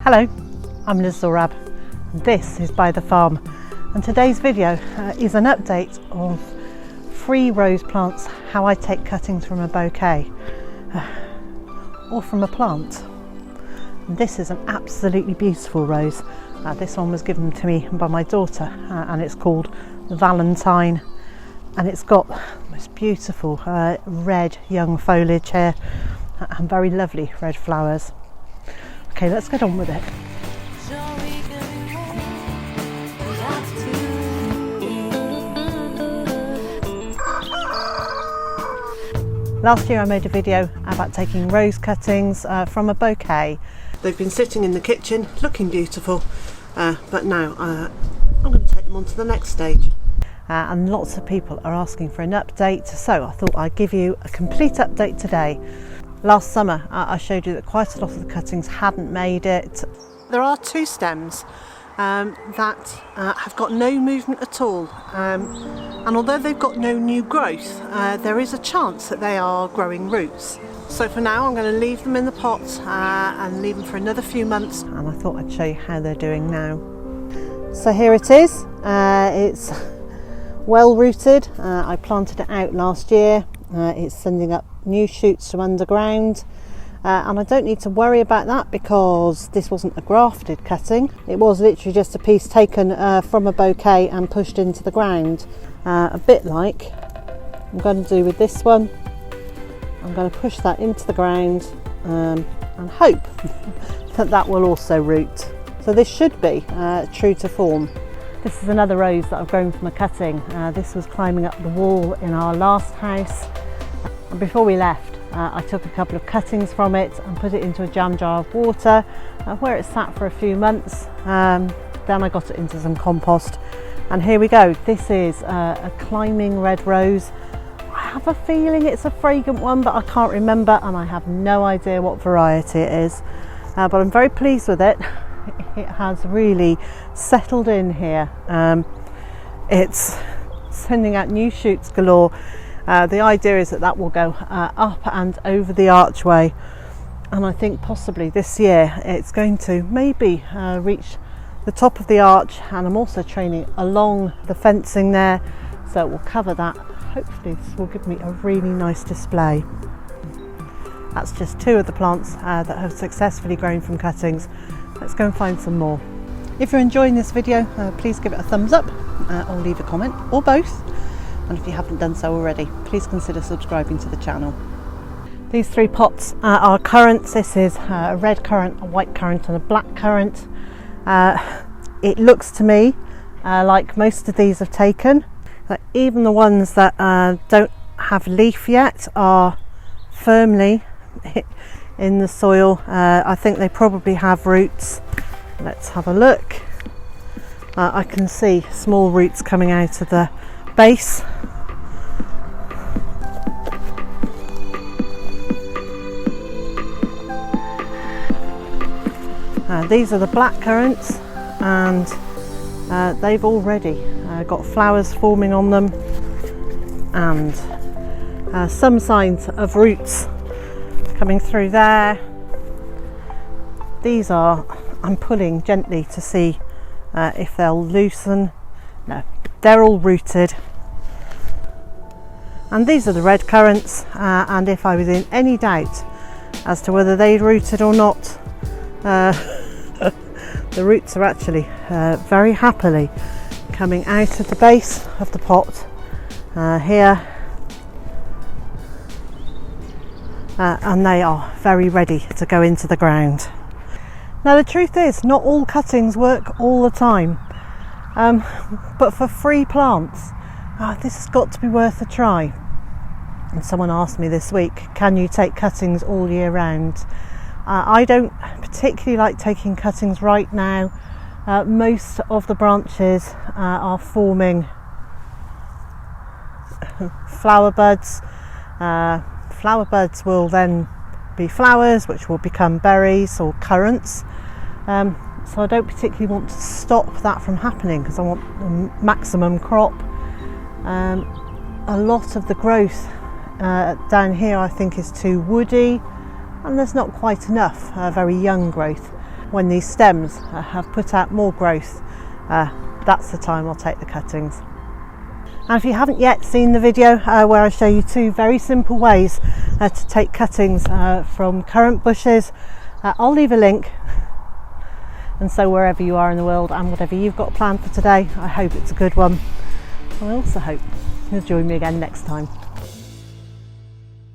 Hello, I'm Zorab and this is Byther Farm, and today's video is an update of 3 rose plants, how I take cuttings from a bouquet or from a plant. And this is an absolutely beautiful rose. This one was given to me by my daughter and it's called Valentine, and it's got the most beautiful red young foliage here and very lovely red flowers. Okay, let's get on with it. Last year I made a video about taking rose cuttings from a bouquet. They've been sitting in the kitchen looking beautiful, but now I'm going to take them on to the next stage. And lots of people are asking for an update, so I thought I'd give you a complete update today. Last summer I showed you that quite a lot of the cuttings hadn't made it. There are 2 stems that have got no movement at all, and although they've got no new growth, there is a chance that they are growing roots. So for now I'm going to leave them in the pot and leave them for another few months, and I thought I'd show you how they're doing now. So here it is. It's well rooted. I planted it out last year. It's sending up new shoots from underground, and I don't need to worry about that because this wasn't a grafted cutting. It was literally just a piece taken from a bouquet and pushed into the ground, a bit like I'm going to do with this one. I'm going to push that into the ground and hope that that will also root. So this should be true to form. This is another rose that I've grown from a cutting. This was climbing up the wall in our last house. And before we left, I took a couple of cuttings from it and put it into a jam jar of water where it sat for a few months. Then I got it into some compost, and here we go. This is a climbing red rose. I have a feeling it's a fragrant one, but I can't remember, and I have no idea what variety it is, but I'm very pleased with it. It has really settled in here. It's sending out new shoots galore. The idea is that that will go up and over the archway, and I think possibly this year it's going to maybe reach the top of the arch, and I'm also training along the fencing there, so it will cover that. Hopefully this will give me a really nice display. That's just 2 of the plants that have successfully grown from cuttings. Let's go and find some more. If you're enjoying this video, please give it a thumbs up or leave a comment, or both. And if you haven't done so already, please consider subscribing to the channel. These 3 pots are currants. This is a red currant, a white currant and a black currant. It looks to me like most of these have taken. Even the ones that don't have leaf yet are firmly in the soil. I think they probably have roots. Let's have a look. I can see small roots coming out of the base. These are the black currants, and they've already got flowers forming on them, and some signs of roots coming through there. These are, I'm pulling gently to see if they'll loosen. No, they're all rooted. And these are the red currants, and if I was in any doubt as to whether they'd rooted or not, the roots are actually very happily coming out of the base of the pot here, and they are very ready to go into the ground. Now the truth is, not all cuttings work all the time, but for 3 plants, this has got to be worth a try. And someone asked me this week, can you take cuttings all year round? I don't particularly like taking cuttings right now. Most of the branches are forming flower buds. Flower buds will then be flowers, which will become berries or currants. So I don't particularly want to stop that from happening because I want the maximum crop. A lot of the growth down here I think is too woody, and there's not quite enough very young growth. when these stems have put out more growth, that's the time I'll take the cuttings. And if you haven't yet seen the video where I show you 2 very simple ways to take cuttings from currant bushes, I'll leave a link. And so wherever you are in the world and whatever you've got planned for today, I hope it's a good one. I also hope you'll join me again next time.